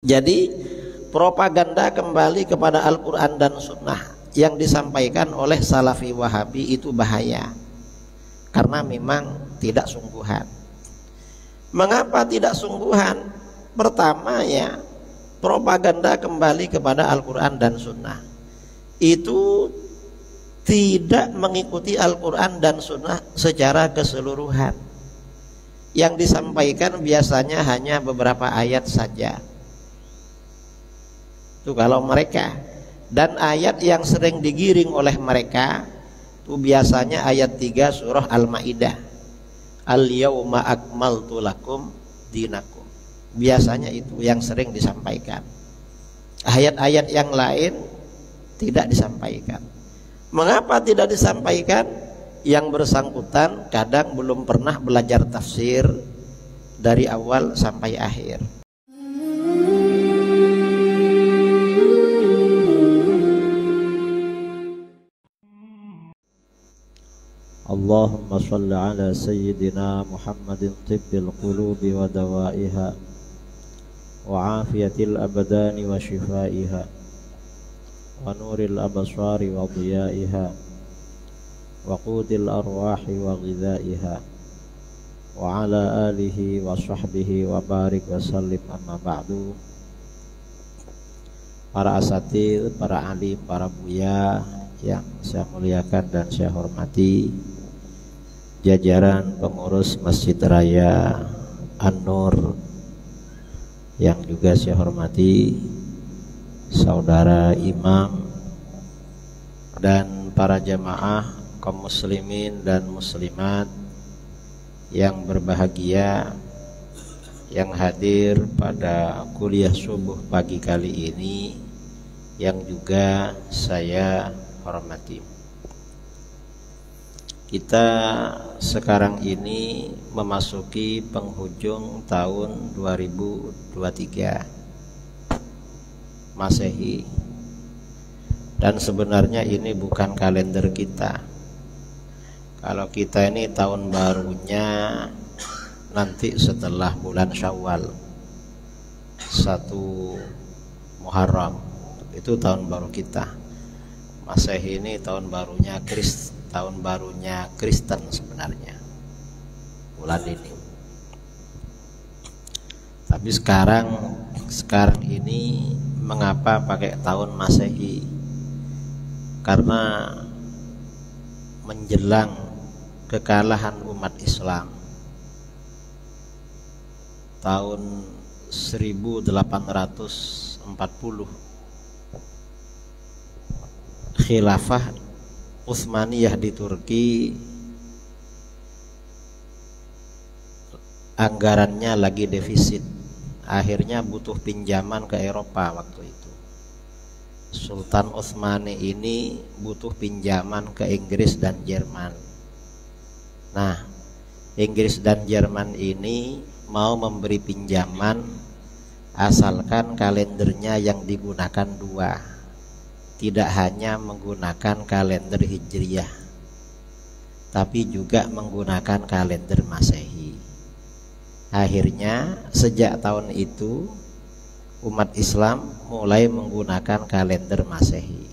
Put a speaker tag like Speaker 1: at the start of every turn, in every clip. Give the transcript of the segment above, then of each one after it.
Speaker 1: Jadi propaganda kembali kepada Al-Quran dan Sunnah yang disampaikan oleh Salafi Wahabi itu bahaya, karena memang tidak sungguhan. Mengapa tidak sungguhan? Pertama ya, propaganda kembali kepada Al-Quran dan Sunnah itu tidak mengikuti Al-Quran dan Sunnah secara keseluruhan. Yang disampaikan biasanya hanya beberapa ayat saja. Itu kalau mereka, dan ayat yang sering digiring oleh mereka itu biasanya ayat 3 surah Al-Maidah, Al-yauma akmaltu lakum dinakum. Biasanya itu yang sering disampaikan. Ayat-ayat yang lain tidak disampaikan. Mengapa tidak disampaikan? Yang bersangkutan kadang belum pernah belajar tafsir dari awal sampai akhir.
Speaker 2: Allahumma salli ala sayyidina Muhammadin tibbil qulubi wa dawaiha wa afiyatil abdani wa shifaiha wa nuril absari wa diyaiha wa qudil arwahi wa ghidaiha wa ala alihi wa sahbihi wa barik wa sallim. Amma ba'du. Para asatidz, para alim, para buya yang saya muliakan dan saya hormati, jajaran pengurus Masjid Raya An-Nur yang juga saya hormati, saudara imam dan para jamaah kaum muslimin dan muslimat yang berbahagia yang hadir pada kuliah subuh pagi kali ini, yang juga saya hormati. Kita sekarang ini memasuki penghujung tahun 2023 Masehi, dan sebenarnya ini bukan kalender kita. Kalau kita ini tahun barunya nanti setelah bulan Syawal, 1 Muharram, itu tahun baru kita. Masehi ini tahun barunya Kristen sebenarnya, bulan ini. Tapi sekarang ini mengapa pakai tahun Masehi? Karena menjelang kekalahan umat Islam tahun 1840, khilafah Utsmaniyah di Turki anggarannya lagi defisit, akhirnya butuh pinjaman ke Eropa waktu itu. Sultan Utsmani ini butuh pinjaman ke Inggris dan Jerman. Nah, Inggris dan Jerman ini mau memberi pinjaman asalkan kalendernya yang digunakan 2, tidak hanya menggunakan kalender Hijriyah, tapi juga menggunakan kalender Masehi. Akhirnya sejak tahun itu umat Islam mulai menggunakan kalender Masehi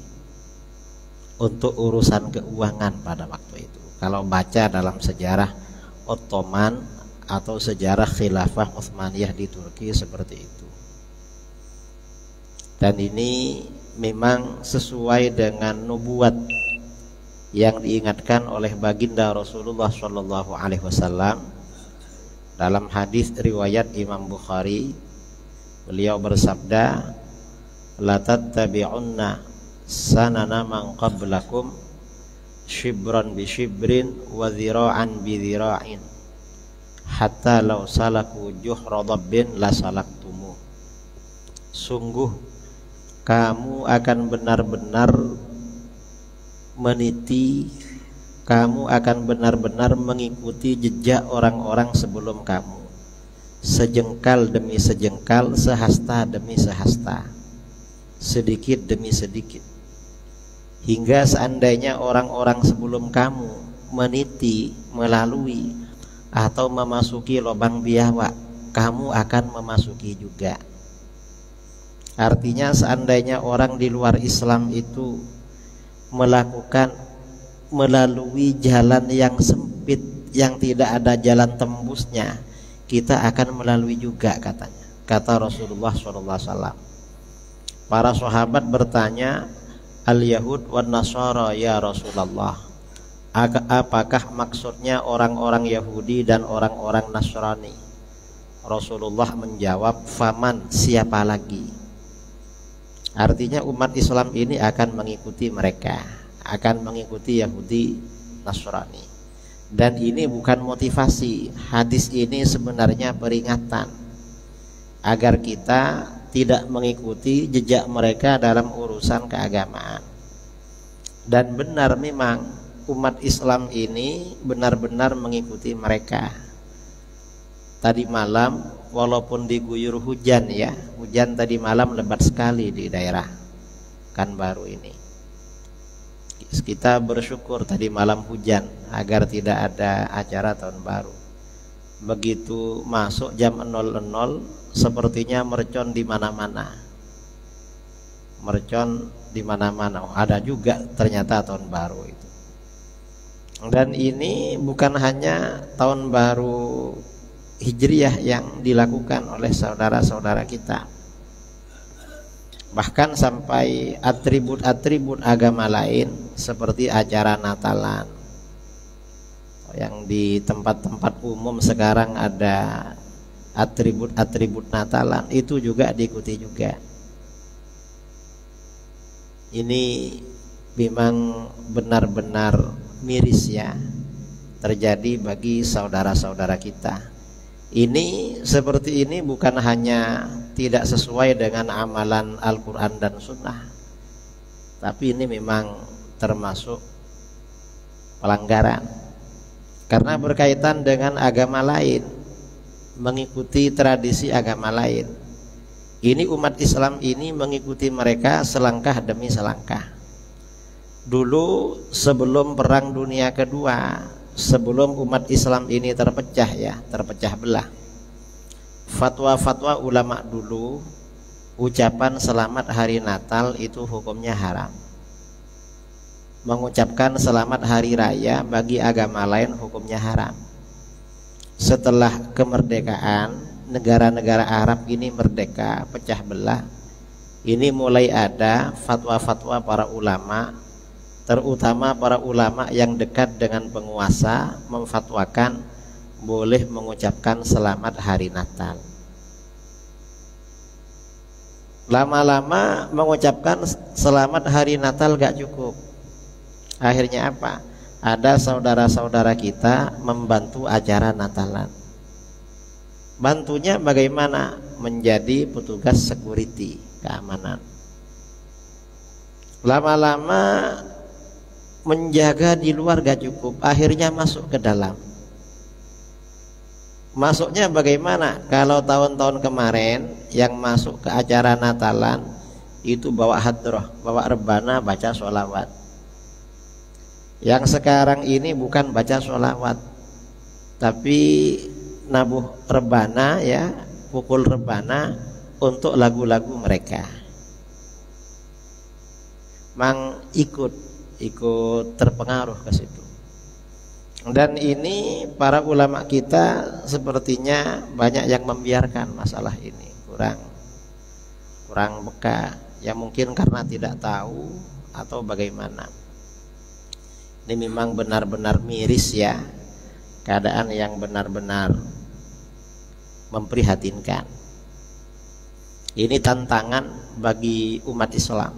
Speaker 2: untuk urusan keuangan pada waktu itu. Kalau baca dalam sejarah Ottoman atau sejarah khilafah Utsmaniyah di Turki seperti itu. Dan ini memang sesuai dengan nubuat yang diingatkan oleh baginda Rasulullah SAW dalam hadis riwayat Imam Bukhari. Beliau bersabda, la tattabi'unna sanana man qablakum shibran bi shibrin wa dhira'an bi dhira'in hatta law salaku juhra dabbin la salaktumu. Sungguh kamu akan benar-benar meniti, kamu akan benar-benar mengikuti jejak orang-orang sebelum kamu, sejengkal demi sejengkal, sehasta demi sehasta, sedikit demi sedikit, hingga seandainya orang-orang sebelum kamu meniti, melalui atau memasuki lubang biawak, kamu akan memasuki juga.
Speaker 1: Artinya seandainya orang di luar Islam itu melakukan melalui jalan yang sempit, yang tidak ada jalan tembusnya, kita akan melalui juga katanya. Kata Rasulullah SAW. Para sahabat bertanya, al-Yahud wan Nasara ya Rasulullah, apakah maksudnya orang-orang Yahudi dan orang-orang Nasrani? Rasulullah menjawab, faman, siapa lagi? Artinya umat Islam ini akan mengikuti mereka, akan mengikuti Yahudi Nasrani. Dan ini bukan motivasi. Hadis ini sebenarnya peringatan agar kita tidak mengikuti jejak mereka dalam urusan keagamaan. Dan benar memang umat Islam ini benar-benar mengikuti mereka. Tadi malam walaupun diguyur hujan ya, hujan tadi malam lebat sekali di daerah Pekanbaru ini. Kita bersyukur tadi malam hujan agar tidak ada acara tahun baru. Begitu masuk jam 00 sepertinya mercon di mana-mana. Mercon di mana-mana. Oh, ada juga ternyata tahun baru itu. Dan ini bukan hanya tahun baru Hijriyah yang dilakukan oleh saudara-saudara kita, bahkan sampai atribut-atribut agama lain seperti acara Natalan yang di tempat-tempat umum sekarang ada atribut-atribut Natalan, itu juga diikuti juga. Ini memang benar-benar miris ya terjadi bagi saudara-saudara kita. Ini seperti ini bukan hanya tidak sesuai dengan amalan Al-Quran dan Sunnah, tapi ini memang termasuk pelanggaran karena berkaitan dengan agama lain, mengikuti tradisi agama lain. Ini umat Islam ini mengikuti mereka selangkah demi selangkah. Dulu sebelum Perang Dunia Kedua, sebelum umat Islam ini terpecah belah, fatwa-fatwa ulama dulu, ucapan selamat hari Natal itu hukumnya haram. Mengucapkan selamat hari raya bagi agama lain hukumnya haram. Setelah kemerdekaan, negara-negara Arab ini merdeka, pecah belah, ini mulai ada fatwa-fatwa para ulama, terutama para ulama yang dekat dengan penguasa, memfatwakan boleh mengucapkan selamat hari Natal. Lama-lama mengucapkan selamat hari Natal gak cukup. Akhirnya apa? Ada saudara-saudara kita membantu acara Natalan. Bantunya bagaimana? Menjadi petugas security, keamanan. Lama-lama menjaga di luar gak cukup, akhirnya masuk ke dalam. Masuknya bagaimana? Kalau tahun-tahun kemarin yang masuk ke acara Natalan itu bawa hadroh, bawa rebana, baca sholawat. Yang sekarang ini bukan baca sholawat, tapi nabuh rebana ya, pukul rebana untuk lagu-lagu mereka. Mang ikut terpengaruh ke situ. Dan ini para ulama kita sepertinya banyak yang membiarkan masalah ini, kurang peka, ya mungkin karena tidak tahu atau bagaimana. Ini memang benar-benar miris ya, keadaan yang benar-benar memprihatinkan. Ini tantangan bagi umat Islam.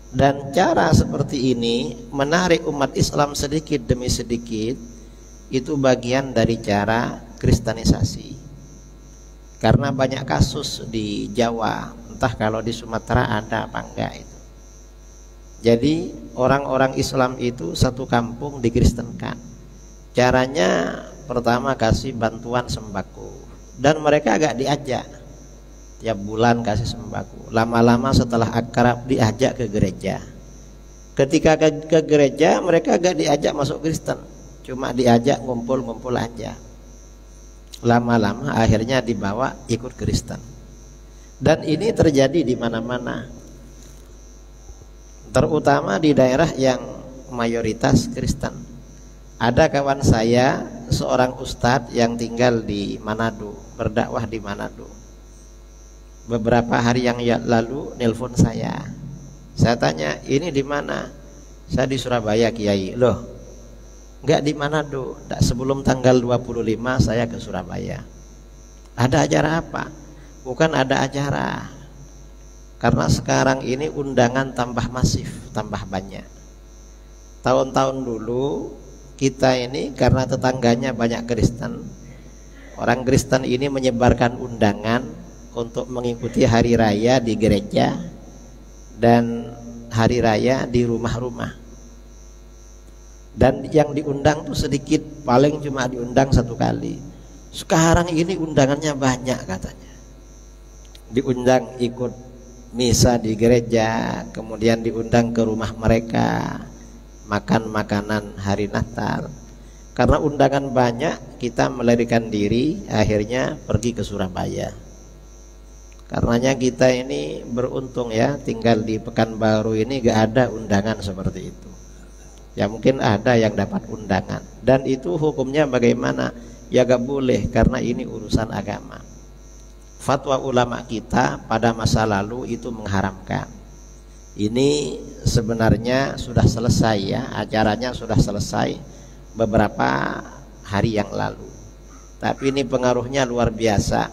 Speaker 1: Dan cara seperti ini menarik umat Islam sedikit demi sedikit, itu bagian dari cara kristenisasi. Karena banyak kasus di Jawa, entah kalau di Sumatera ada apa enggak itu. Jadi orang-orang Islam itu satu kampung dikristenkan. Caranya pertama kasih bantuan sembako, dan mereka agak diajak tiap bulan kasih sembako. Lama-lama setelah akrab diajak ke gereja. Ketika ke gereja mereka agak diajak masuk Kristen, cuma diajak ngumpul-ngumpul aja. Lama-lama akhirnya dibawa ikut Kristen. Dan ini terjadi di mana-mana, terutama di daerah yang mayoritas Kristen. Ada kawan saya, seorang ustadz yang tinggal di Manado, berdakwah di Manado. Beberapa hari yang lalu nelpon saya. Saya tanya, ini di mana? Saya di Surabaya, Kiai. Loh, enggak di Manado. Sebelum tanggal 25 saya ke Surabaya. Ada acara apa? Bukan ada acara. Karena sekarang ini undangan tambah masif, tambah banyak. Tahun-tahun dulu kita ini karena tetangganya banyak Kristen, orang Kristen ini menyebarkan undangan untuk mengikuti hari raya di gereja dan hari raya di rumah-rumah. Dan yang diundang tuh sedikit, paling cuma diundang 1 kali. Sekarang ini undangannya banyak katanya. Diundang ikut misa di gereja, kemudian diundang ke rumah mereka, makan makanan hari Natal. Karena undangan banyak, kita melarikan diri, akhirnya pergi ke Surabaya. Karenanya kita ini beruntung ya, tinggal di Pekanbaru ini gak ada undangan seperti itu. Ya mungkin ada yang dapat undangan, dan itu hukumnya bagaimana? Ya gak boleh, karena ini urusan agama. Fatwa ulama kita pada masa lalu itu mengharamkan. Ini sebenarnya sudah selesai ya, acaranya sudah selesai beberapa hari yang lalu. Tapi ini pengaruhnya luar biasa,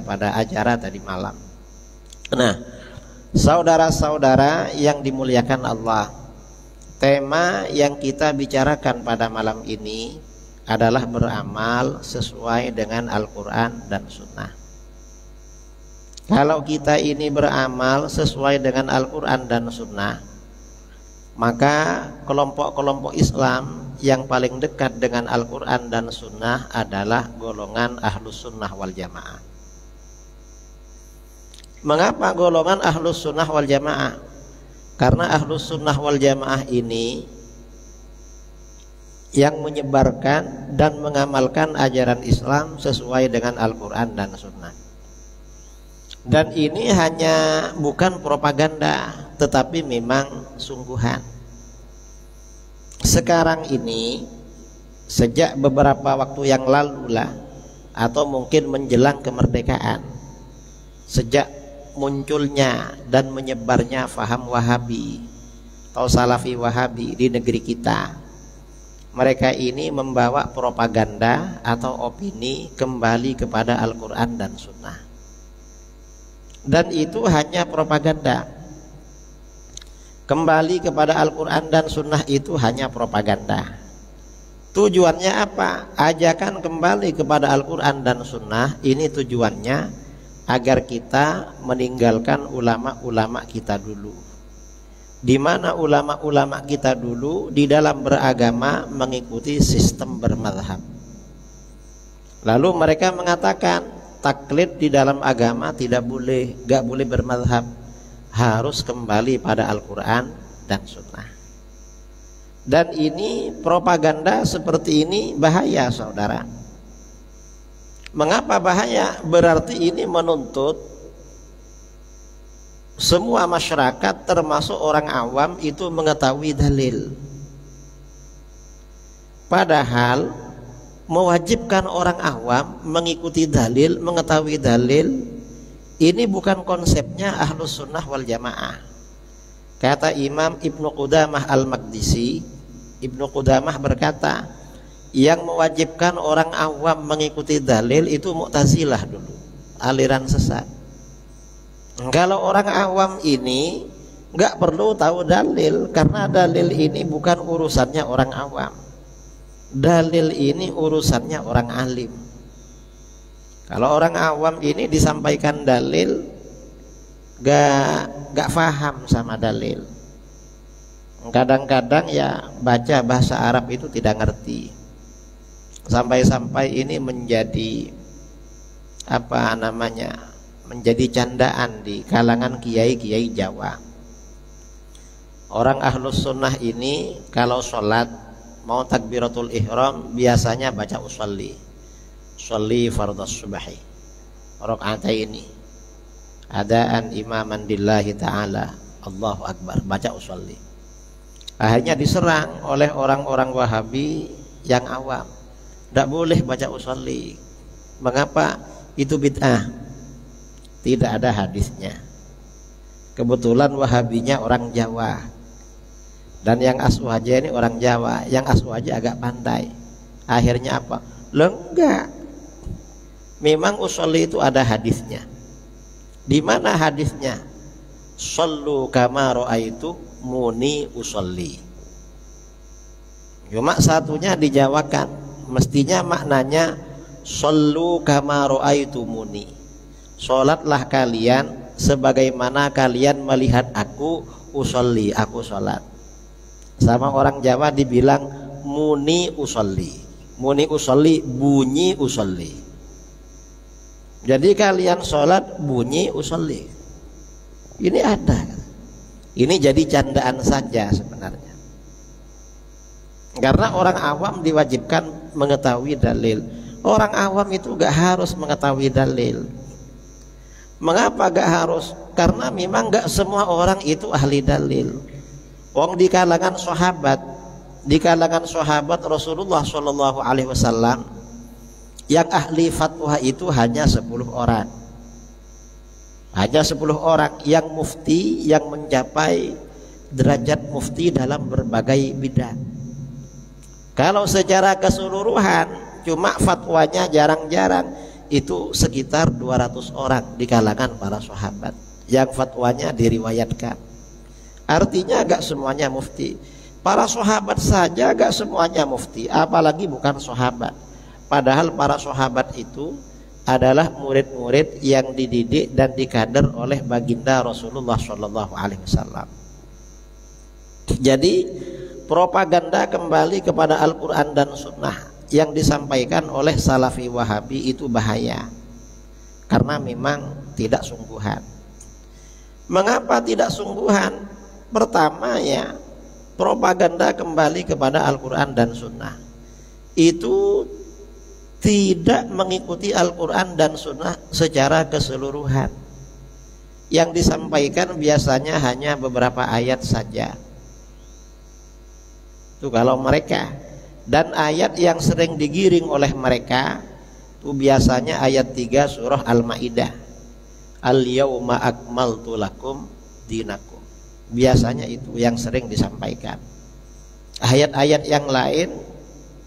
Speaker 1: pada acara tadi malam. Nah, saudara-saudara yang dimuliakan Allah, tema yang kita bicarakan pada malam ini adalah beramal sesuai dengan Al-Quran dan Sunnah. Kalau kita ini beramal sesuai dengan Al-Quran dan Sunnah, maka kelompok-kelompok Islam yang paling dekat dengan Al-Quran dan Sunnah adalah golongan Ahlus Sunnah wal Jamaah. Mengapa golongan Ahlus Sunnah wal Jamaah? Karena Ahlus Sunnah wal Jamaah ini yang menyebarkan dan mengamalkan ajaran Islam sesuai dengan Al-Quran dan Sunnah. Dan ini hanya bukan propaganda, tetapi memang sungguhan. Sekarang ini, sejak beberapa waktu yang lalu lah, atau mungkin menjelang kemerdekaan, sejak munculnya dan menyebarnya faham Wahabi atau Salafi Wahabi di negeri kita, mereka ini membawa propaganda atau opini kembali kepada Al-Quran dan Sunnah. Dan itu hanya propaganda. Kembali kepada Al-Quran dan Sunnah itu hanya propaganda. Tujuannya apa? Ajakan kembali kepada Al-Quran dan Sunnah ini tujuannya agar kita meninggalkan ulama-ulama kita dulu. Di mana ulama-ulama kita dulu di dalam beragama mengikuti sistem bermadhab. Lalu mereka mengatakan taklid di dalam agama tidak boleh, gak boleh bermadhab, harus kembali pada Al-Quran dan Sunnah. Dan ini propaganda seperti ini bahaya, saudara. Mengapa bahaya? Berarti ini menuntut semua masyarakat termasuk orang awam itu mengetahui dalil. Padahal mewajibkan orang awam mengikuti dalil, mengetahui dalil, ini bukan konsepnya Ahlus Sunnah wal Jamaah. Kata Imam Ibnu Qudamah Al-Maqdisi, Ibnu Qudamah berkata, yang mewajibkan orang awam mengikuti dalil itu Mu'tazilah dulu, aliran sesat. Kalau orang awam ini nggak perlu tahu dalil, karena dalil ini bukan urusannya orang awam. Dalil ini urusannya orang alim. Kalau orang awam ini disampaikan dalil, gak paham sama dalil. Kadang-kadang ya baca bahasa Arab itu tidak ngerti. Sampai-sampai ini menjadi apa namanya? Menjadi candaan di kalangan kiai-kiai Jawa. Orang Ahlus Sunnah ini kalau sholat mau takbiratul ihram biasanya baca usolli fardhus subahi. rakaataini adaan imaman lillahi ta'ala, Allahu akbar, baca usolli. Akhirnya diserang oleh orang-orang Wahabi yang awam, tidak boleh baca usolli. Mengapa? Itu bid'ah, tidak ada hadisnya. Kebetulan Wahabinya orang Jawa, dan yang Aswaja ini orang Jawa. Yang Aswaja agak pandai. Akhirnya apa? Enggak, memang usolli itu ada hadisnya. Di mana hadisnya? Shallu kama ra'aitu muni usolli. Cuma satunya dijawakan, mestinya maknanya shallu kama ra'aitu muni, sholatlah kalian sebagaimana kalian melihat aku usolli, aku sholat. Sama orang Jawa dibilang muni usolli. Muni usolli, bunyi usolli. Jadi kalian sholat bunyi usolli. Ini ada. Ini jadi candaan saja sebenarnya. Karena orang awam diwajibkan mengetahui dalil. Orang awam itu gak harus mengetahui dalil. Mengapa gak harus? Karena memang gak semua orang itu ahli dalil. Wong di kalangan sahabat Rasulullah SAW, yang ahli fatwa itu hanya 10 orang. Hanya 10 orang yang mufti, yang mencapai derajat mufti dalam berbagai bidang. Kalau secara keseluruhan cuma fatwanya jarang-jarang, itu sekitar 200 orang di kalangan para sahabat yang fatwanya diriwayatkan. Artinya gak semuanya mufti. Para sahabat saja gak semuanya mufti, apalagi bukan sahabat. Padahal para sahabat itu adalah murid-murid yang dididik dan dikader oleh baginda Rasulullah SAW. Jadi propaganda kembali kepada Al-Quran dan Sunnah yang disampaikan oleh Salafi Wahabi itu bahaya, karena memang tidak sungguhan. Mengapa tidak sungguhan? Pertama ya, propaganda kembali kepada Al-Quran dan Sunnah itu tidak mengikuti Al-Quran dan Sunnah secara keseluruhan. Yang disampaikan biasanya hanya beberapa ayat saja. Itu kalau mereka. Dan ayat yang sering digiring oleh mereka itu biasanya ayat 3 surah Al-Ma'idah. Al-yawma akmaltu lakum dinakum. Biasanya itu yang sering disampaikan. Ayat-ayat yang lain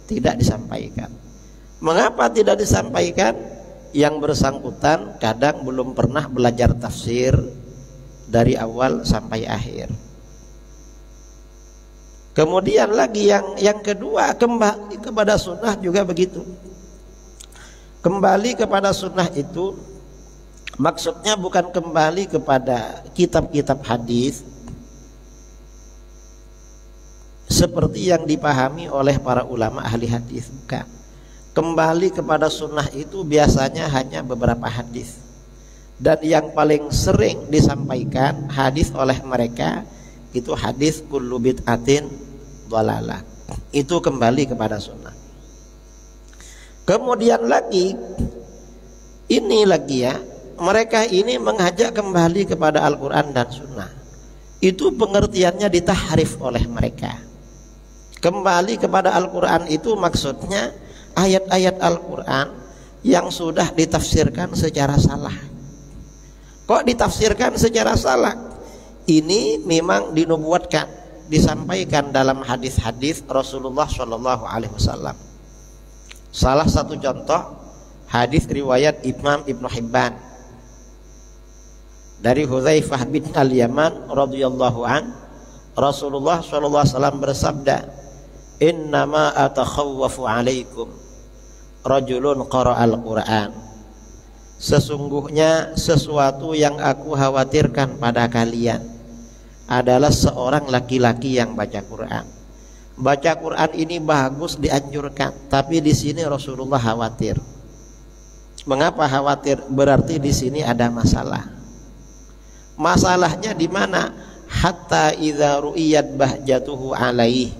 Speaker 1: tidak disampaikan. Mengapa tidak disampaikan? Yang bersangkutan kadang belum pernah belajar tafsir dari awal sampai akhir. Kemudian lagi yang kedua, kembali kepada sunnah juga begitu. Kembali kepada sunnah itu maksudnya bukan kembali kepada kitab-kitab hadis seperti yang dipahami oleh para ulama ahli hadis, bukan. Kembali kepada sunnah itu biasanya hanya beberapa hadis, dan yang paling sering disampaikan hadis oleh mereka itu hadis kullu bid'atin dhalalah. Itu kembali kepada sunnah. Kemudian lagi ya, mereka ini mengajak kembali kepada Al-Quran dan Sunnah. Itu pengertiannya ditahrif oleh mereka. Kembali kepada Al-Quran itu maksudnya ayat-ayat Al-Quran yang sudah ditafsirkan secara salah. Kok ditafsirkan secara salah? Ini memang dinubuatkan, disampaikan dalam hadis-hadis Rasulullah SAW. Salah satu contoh hadis riwayat Imam Ibnu Hibban dari Hudzaifah bin Al-Yaman radhiyallahu an, Rasulullah SAW bersabda, innama atakhawwafu alaikum rajulun qara'al Qur'an. Sesungguhnya sesuatu yang aku khawatirkan pada kalian adalah seorang laki-laki yang baca Quran. Baca Quran ini bagus, dianjurkan, tapi di sini Rasulullah khawatir. Mengapa khawatir? Berarti di sini ada masalah. Masalahnya di mana? Hatta idza ru'iyat bahjatuhu alaih,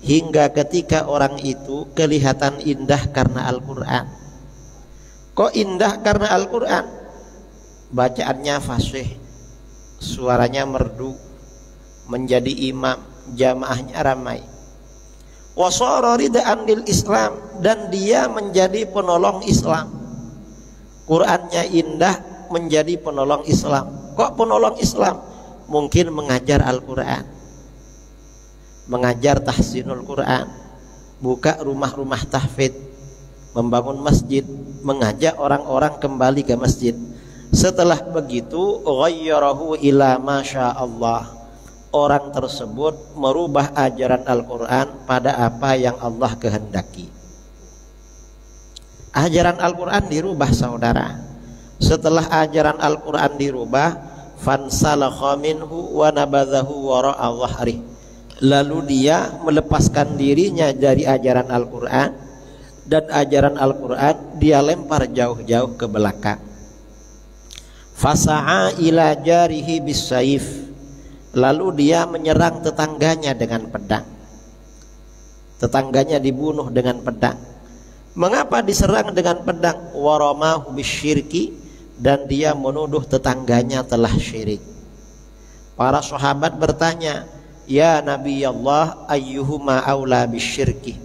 Speaker 1: hingga ketika orang itu kelihatan indah karena Al-Quran. Kok indah? Karena Al-Quran bacaannya fasih, suaranya merdu, menjadi imam, jamaahnya ramai. Wasara ridaan lil Islam, dan dia menjadi penolong Islam. Qurannya indah, menjadi penolong Islam. Kok penolong Islam? Mungkin mengajar Al-Quran, mengajar tahsinul Quran, buka rumah-rumah tahfidz, membangun masjid, mengajak orang-orang kembali ke masjid. Setelah begitu, ghayyarahu ila masya Allah, orang tersebut merubah ajaran Al-Quran pada apa yang Allah kehendaki. Ajaran Al-Quran dirubah, saudara. Setelah ajaran Al-Quran dirubah, fansalakha minhu wa nabadhahu wara'a dhahri, lalu dia melepaskan dirinya dari ajaran Al-Quran, dan ajaran Al-Quran dia lempar jauh-jauh ke belakang. Fasa'a ila jarihi bisayf, lalu dia menyerang tetangganya dengan pedang. Tetangganya dibunuh dengan pedang. Mengapa diserang dengan pedang? Waramahu bisyirki, dan dia menuduh tetangganya telah syirik. Para sahabat bertanya, ya Nabi Allah, ayyuhuma aula bisyirki,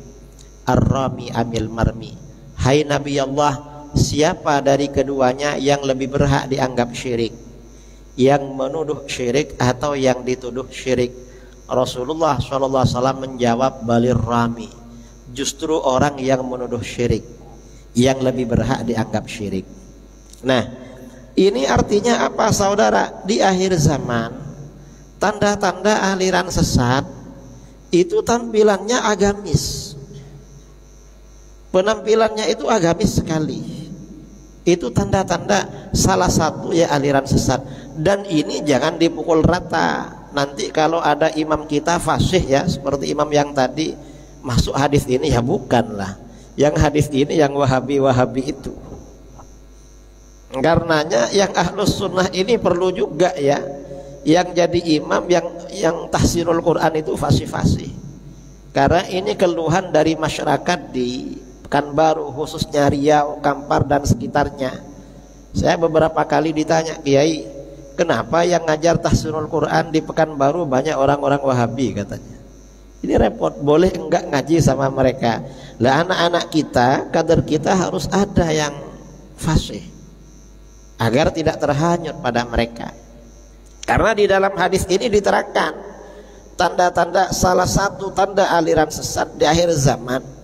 Speaker 1: ar-rami amil marmi. Hai Nabi Allah, siapa dari keduanya yang lebih berhak dianggap syirik, yang menuduh syirik atau yang dituduh syirik? Rasulullah SAW menjawab, balir rami, justru orang yang menuduh syirik yang lebih berhak dianggap syirik. Nah, ini artinya apa, saudara? Di akhir zaman, tanda-tanda aliran sesat itu tampilannya agamis. Penampilannya itu agamis sekali. Itu tanda-tanda salah satu ya aliran sesat. Dan ini jangan dipukul rata. Nanti kalau ada imam kita fasih ya, seperti imam yang tadi, masuk hadis ini, ya bukanlah. Yang hadis ini yang wahabi-wahabi itu. Karenanya yang ahlus sunnah ini perlu juga ya, yang jadi imam yang tahsinul Quran itu fasih-fasih. Karena ini keluhan dari masyarakat di Pekanbaru, khususnya Riau, Kampar dan sekitarnya. Saya beberapa kali ditanya, Kiai, kenapa yang ngajar tahsinul Quran di Pekanbaru banyak orang-orang Wahabi, katanya. Ini repot, boleh enggak ngaji sama mereka? Lah anak-anak kita, kader kita harus ada yang fasih, agar tidak terhanyut pada mereka. Karena di dalam hadis ini diterangkan tanda-tanda, salah satu tanda aliran sesat di akhir zaman.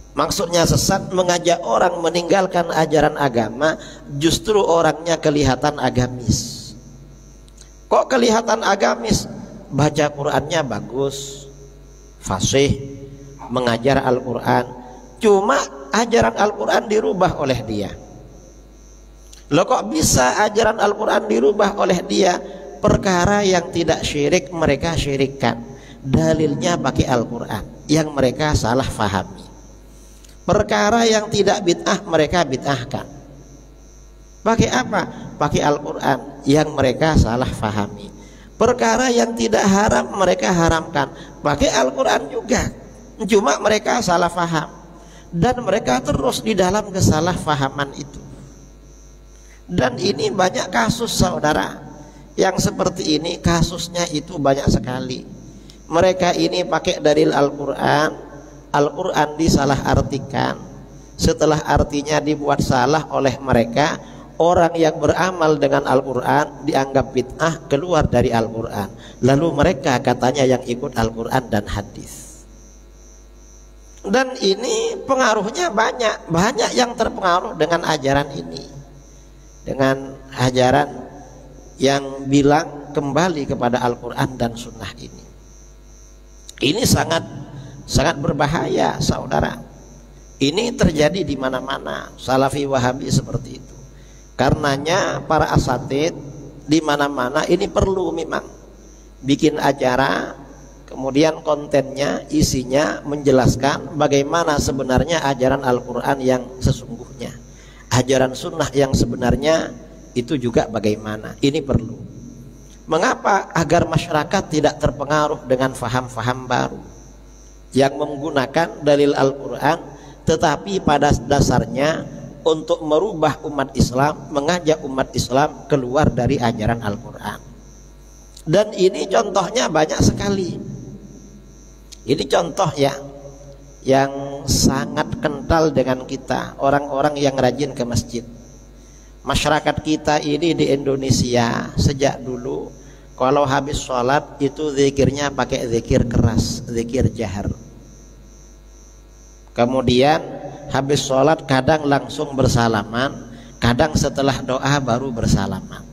Speaker 1: Maksudnya sesat mengajak orang meninggalkan ajaran agama, justru orangnya kelihatan agamis. Kok kelihatan agamis? Baca Qurannya bagus, fasih, mengajar Al-Quran. Cuma ajaran Al-Quran dirubah oleh dia. Loh, kok bisa ajaran Al-Quran dirubah oleh dia? Perkara yang tidak syirik mereka syirikkan, dalilnya pakai Al-Quran yang mereka salah fahami. Perkara yang tidak bid'ah mereka bid'ahkan. Pakai apa? Pakai Al-Quran yang mereka salah fahami. Perkara yang tidak haram mereka haramkan, pakai Al-Quran juga, cuma mereka salah faham. Dan mereka terus di dalam kesalahfahaman itu. Dan ini banyak kasus, saudara, yang seperti ini. Kasusnya itu banyak sekali. Mereka ini pakai dalil Al-Quran, Al-Quran disalah artikan. Setelah artinya dibuat salah oleh mereka, orang yang beramal dengan Al-Quran dianggap bid'ah, keluar dari Al-Quran. Lalu mereka katanya yang ikut Al-Quran dan hadis. Dan ini pengaruhnya banyak. Banyak yang terpengaruh dengan ajaran ini, dengan ajaran yang bilang kembali kepada Al-Quran dan Sunnah ini. Ini sangat berbahaya, saudara. Ini terjadi di mana-mana, Salafi Wahabi seperti itu. Karenanya para asatid di mana-mana ini perlu memang bikin acara, kemudian kontennya, isinya menjelaskan bagaimana sebenarnya ajaran Al-Quran yang sesungguhnya, ajaran Sunnah yang sebenarnya itu juga bagaimana. Ini perlu. Mengapa? Agar masyarakat tidak terpengaruh dengan faham-faham baru yang menggunakan dalil Al-Quran, tetapi pada dasarnya untuk merubah umat Islam, mengajak umat Islam keluar dari ajaran Al-Quran. Dan ini contohnya banyak sekali. Ini contoh yang sangat kental dengan kita, orang-orang yang rajin ke masjid. Masyarakat kita ini di Indonesia sejak dulu kalau habis sholat itu zikirnya pakai zikir keras, zikir jahar. Kemudian habis sholat kadang langsung bersalaman, kadang setelah doa baru bersalaman,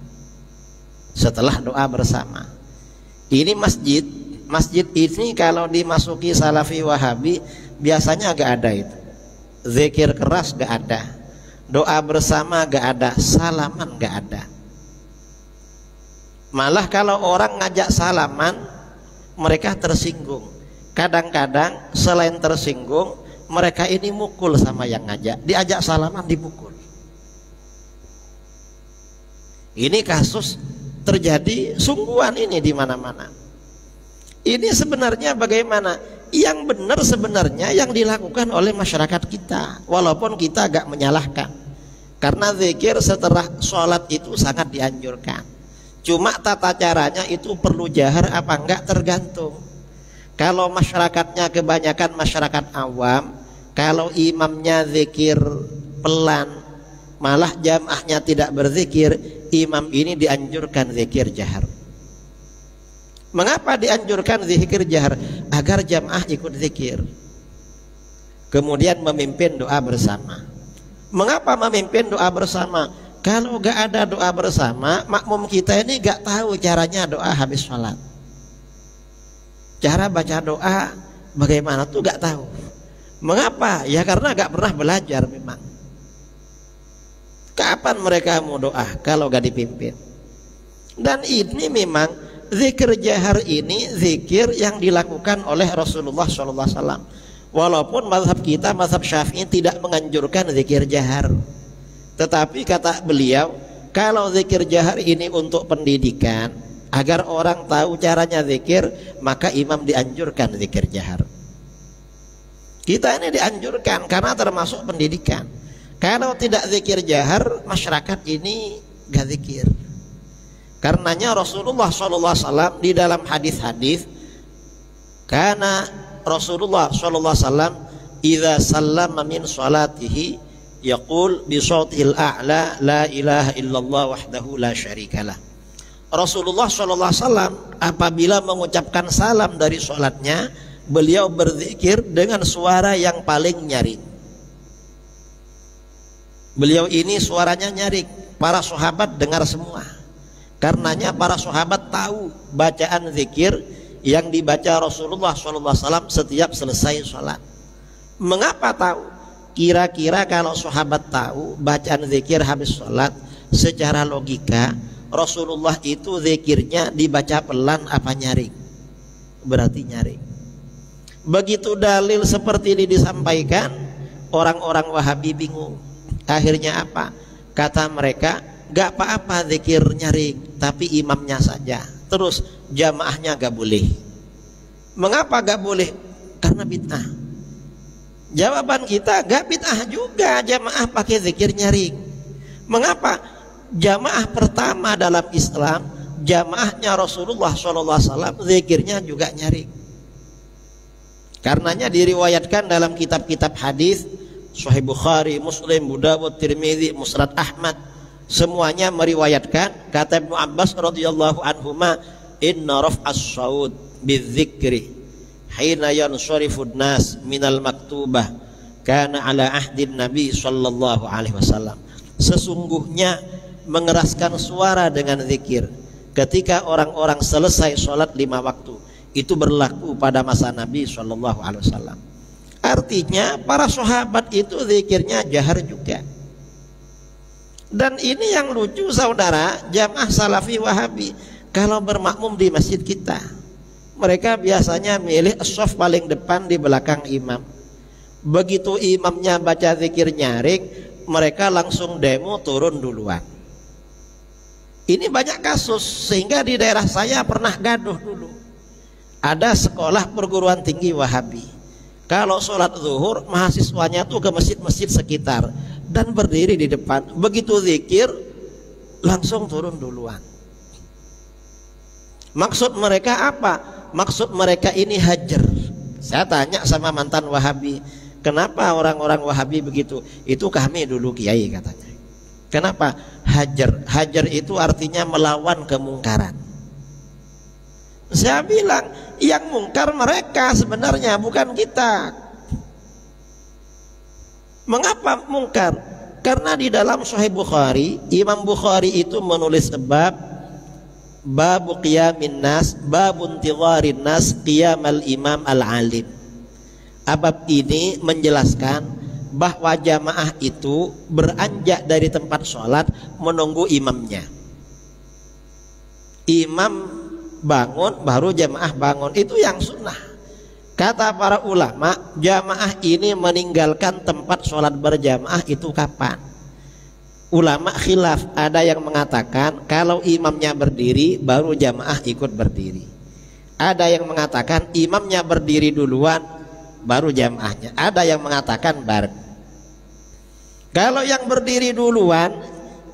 Speaker 1: setelah doa bersama. Ini masjid ini kalau dimasuki Salafi Wahabi biasanya gak ada itu. Zikir keras gak ada, doa bersama gak ada, salaman gak ada. Malah kalau orang ngajak salaman mereka tersinggung. Kadang-kadang selain tersinggung mereka ini mukul sama yang ngajak. Diajak salaman dipukul. Ini kasus terjadi sungguhan ini di mana-mana. Ini sebenarnya bagaimana? Yang benar sebenarnya yang dilakukan oleh masyarakat kita, walaupun kita agak menyalahkan. Karena zikir setelah sholat itu sangat dianjurkan. Cuma tata caranya itu perlu jahar apa enggak tergantung. Kalau masyarakatnya kebanyakan masyarakat awam, kalau imamnya zikir pelan, malah jamaahnya tidak berzikir, imam ini dianjurkan zikir jahar. Mengapa dianjurkan zikir jahar? Agar jamaah ikut zikir. Kemudian memimpin doa bersama. Mengapa memimpin doa bersama? Kalau gak ada doa bersama, makmum kita ini gak tahu caranya doa habis sholat. Cara baca doa bagaimana tuh gak tahu. Mengapa? Ya karena gak pernah belajar memang. Kapan mereka mau doa kalau gak dipimpin? Dan ini memang zikir jahar ini zikir yang dilakukan oleh Rasulullah SAW. Walaupun mazhab kita, mazhab Syafi'i tidak menganjurkan zikir jahar. Tetapi kata beliau, kalau zikir jahar ini untuk pendidikan, agar orang tahu caranya zikir, maka imam dianjurkan zikir jahar. Kita ini dianjurkan karena termasuk pendidikan. Kalau tidak zikir jahar, masyarakat ini gak zikir. Karenanya Rasulullah SAW di dalam hadis-hadis, karena Rasulullah SAW idza sallama min salatihi yaqul bi sautihil a'la la ilaha illallah wahdahu la syarikalah. Rasulullah SAW apabila mengucapkan salam dari sholatnya, beliau berzikir dengan suara yang paling nyaring. Beliau ini suaranya nyaring, para sahabat dengar semua. Karenanya para sahabat tahu bacaan zikir yang dibaca Rasulullah SAW setiap selesai sholat. Mengapa tahu? Kira-kira kalau sahabat tahu bacaan zikir habis sholat, secara logika Rasulullah itu zikirnya dibaca pelan apa nyaring? Berarti nyaring. Begitu dalil seperti ini disampaikan, orang-orang Wahabi bingung. Akhirnya apa? Kata mereka, gak apa-apa zikir nyaring, tapi imamnya saja. Terus jamaahnya gak boleh. Mengapa gak boleh? Karena bid'ah. Jawaban kita, gak bid'ah juga jamaah pakai zikir nyaring. Mengapa? Jamaah pertama dalam Islam, jamaahnya Rasulullah SAW, zikirnya juga nyaring. Karenanya diriwayatkan dalam kitab-kitab hadis, Sahih Bukhari, Muslim, Abu Dawud, Tirmidzi, Musnad Ahmad, semuanya meriwayatkan kata Ibnu Abbas radhiyallahu anhuma, inna raf'as saud bidzikri hina yansharifun nas minal maktubah kana ala ahdin nabi sallallahu alaihi wasallam. Sesungguhnya mengeraskan suara dengan zikir ketika orang-orang selesai sholat 5 waktu itu berlaku pada masa Nabi sallallahu alaihi wasallam. Artinya para sahabat itu zikirnya jahar juga. Dan ini yang lucu saudara, jamaah Salafi Wahabi kalau bermakmum di masjid kita, mereka biasanya milih shaf paling depan di belakang imam. Begitu imamnya baca zikir nyaring, mereka langsung demo turun duluan. Ini banyak kasus, sehingga di daerah saya pernah gaduh dulu. Ada sekolah perguruan tinggi Wahabi. Kalau sholat zuhur, mahasiswanya tuh ke masjid-masjid sekitar dan berdiri di depan. Begitu zikir, langsung turun duluan. Maksud mereka apa? Maksud mereka ini hajar. Saya tanya sama mantan Wahabi, kenapa orang-orang Wahabi begitu? Itu kami dulu kiai katanya. Kenapa? Hajar. Hajar itu artinya melawan kemungkaran. Saya bilang, yang mungkar mereka sebenarnya, bukan kita. Mengapa mungkar? Karena di dalam Sahih Bukhari, Imam Bukhari itu menulis bab qiyamin nas, babun tidharin nas qiyamal imam al-alim. Bab ini menjelaskan bahwa jamaah itu beranjak dari tempat sholat menunggu imamnya. Imam bangun baru jamaah bangun, itu yang sunnah. Kata para ulama, jamaah ini meninggalkan tempat sholat berjamaah itu kapan? Ulama khilaf, ada yang mengatakan kalau imamnya berdiri baru jamaah ikut berdiri. Ada yang mengatakan imamnya berdiri duluan baru jamaahnya. Ada yang mengatakan bareng. Kalau yang berdiri duluan,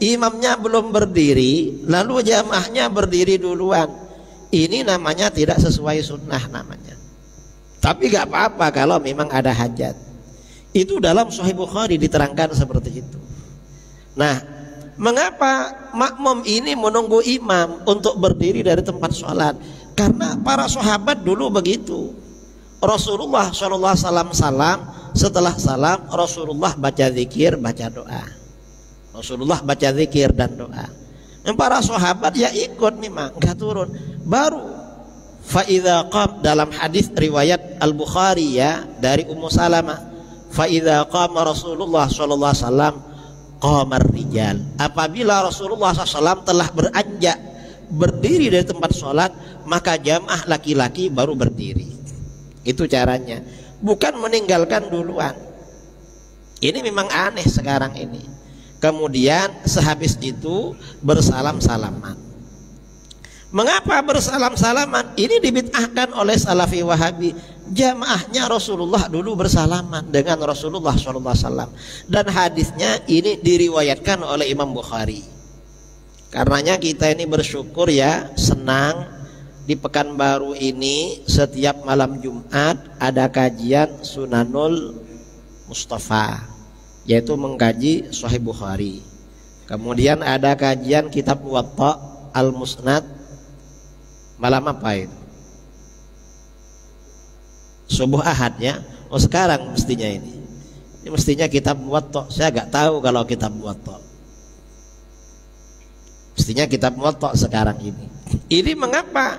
Speaker 1: imamnya belum berdiri, lalu jamaahnya berdiri duluan, ini namanya tidak sesuai sunnah namanya. Tapi gak apa-apa kalau memang ada hajat. Itu dalam Sahih Bukhari diterangkan seperti itu. Nah, mengapa makmum ini menunggu imam untuk berdiri dari tempat sholat? Karena para sahabat dulu begitu. Rasulullah SAW setelah salam, Rasulullah baca zikir, baca doa. Rasulullah baca zikir dan doa. Yang para sahabat ya ikut memang, nggak turun. Baru faidha qam, dalam hadis riwayat Al-Bukhari ya dari Ummu Salamah, faidha qama Rasulullah sallallahu alaihi wasallam qamar rijal. Apabila Rasulullah SAW telah beranjak berdiri dari tempat sholat, maka jamaah laki-laki baru berdiri. Itu caranya, bukan meninggalkan duluan. Ini memang aneh sekarang ini. Kemudian sehabis itu bersalam-salaman. Mengapa bersalam-salaman? Ini dibid'ahkan oleh Salafi Wahabi. Jamaahnya Rasulullah dulu bersalaman dengan Rasulullah SAW. Dan hadisnya ini diriwayatkan oleh Imam Bukhari. Karenanya kita ini bersyukur ya, senang di Pekanbaru ini setiap malam Jumat ada kajian Sunanul Mustafa, yaitu mengkaji Sahih Bukhari. Kemudian ada kajian kitab Muwatta Al-Musnad malam apa itu? Subuh Ahad ya. Oh sekarang mestinya ini mestinya kitab Muwatta. Saya gak tahu kalau kitab Muwatta. Mestinya kitab Muwatta sekarang ini. Ini mengapa?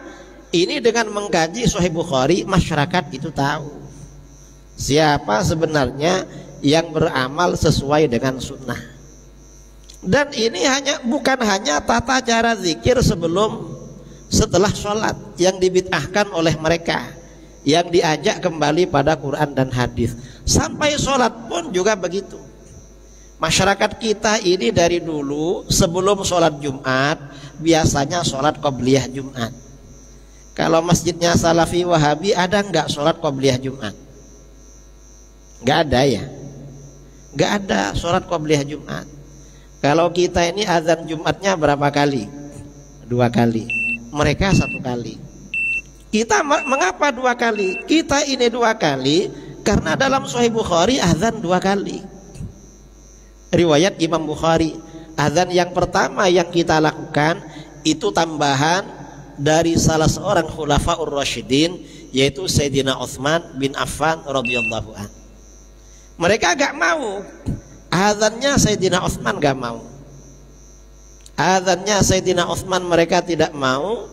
Speaker 1: Ini dengan mengkaji Sahih Bukhari, masyarakat itu tahu siapa sebenarnya yang beramal sesuai dengan sunnah. Dan ini bukan hanya tata cara zikir setelah sholat yang dibid'ahkan oleh mereka, yang diajak kembali pada Quran dan hadis. Sampai sholat pun juga begitu. Masyarakat kita ini dari dulu sebelum sholat Jumat biasanya sholat qobliyah Jumat. Kalau masjidnya Salafi Wahabi ada nggak sholat qobliyah Jumat? Nggak ada ya. Nggak ada sholat qobliyah Jumat. Kalau kita ini azan Jumatnya berapa kali? 2 kali. Mereka 1 kali. Kita mengapa 2 kali? Kita ini 2 kali karena dalam Sahih Bukhari azan 2 kali. Riwayat Imam Bukhari, azan yang pertama yang kita lakukan itu tambahan dari salah seorang khulafaur rasyidin, yaitu Sayyidina Utsman bin Affan radhiyallahu an. Mereka gak mau azannya Sayyidina Utsman, gak mau azannya Sayyidina Utsman, mereka tidak mau,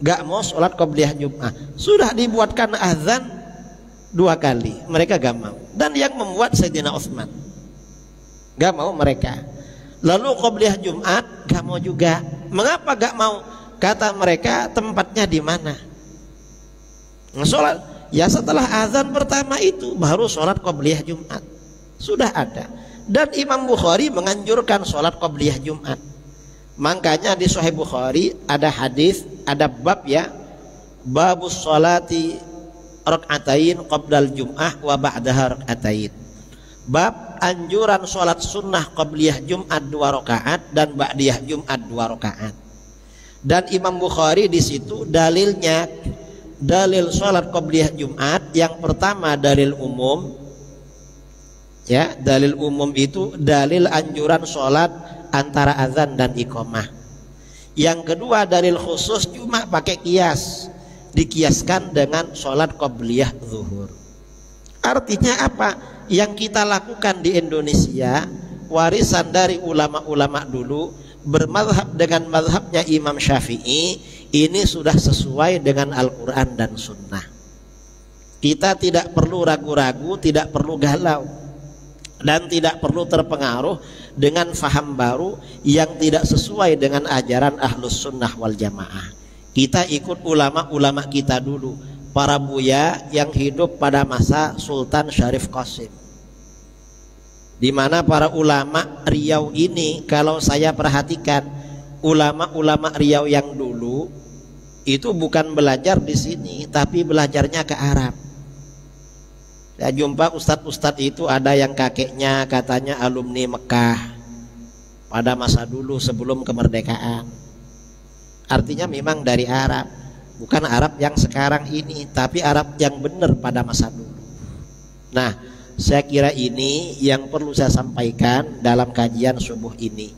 Speaker 1: gak mau sholat qobliyah Jumat. Sudah dibuatkan azan 2 kali, mereka gak mau. Dan yang membuat Sayyidina Utsman, gak mau mereka. Lalu qobliyah Jumat gak mau juga. Mengapa gak mau? Kata mereka, tempatnya di mana? Sholat ya setelah azan pertama itu baru sholat qobliyah Jumat. Sudah ada. Dan Imam Bukhari menganjurkan sholat qobliyah Jumat. Makanya di Sahih Bukhari ada hadis, ada bab ya, babus sholati rakaatain qabdal jum'ah wa ba'daha rakaatain. Bab anjuran sholat sunnah qabliyah Jumat 2 rakaat dan ba'diyah Jumat 2 rakaat. Dan Imam Bukhari di situ dalilnya, dalil sholat qabliyah Jumat yang pertama dalil umum, ya, dalil umum itu dalil anjuran sholat antara azan dan iqamah. Yang kedua dalil khusus cuma pakai kias, dikiaskan dengan sholat qabliyah zuhur. Artinya apa? Yang kita lakukan di Indonesia warisan dari ulama-ulama dulu bermadhab dengan madhabnya Imam Syafi'i, ini sudah sesuai dengan Al-Quran dan Sunnah. Kita tidak perlu ragu-ragu, tidak perlu galau, dan tidak perlu terpengaruh dengan faham baru yang tidak sesuai dengan ajaran Ahlus Sunnah wal Jamaah. Kita ikut ulama-ulama kita dulu, para buya yang hidup pada masa Sultan Syarif Qasim, di mana para ulama Riau ini, kalau saya perhatikan ulama-ulama Riau yang dulu itu bukan belajar di sini, tapi belajarnya ke Arab. Saya jumpa ustadz-ustadz itu ada yang kakeknya katanya alumni Mekah pada masa dulu sebelum kemerdekaan. Artinya memang dari Arab, bukan Arab yang sekarang ini, tapi Arab yang benar pada masa dulu. Nah, saya kira ini yang perlu saya sampaikan dalam kajian subuh ini.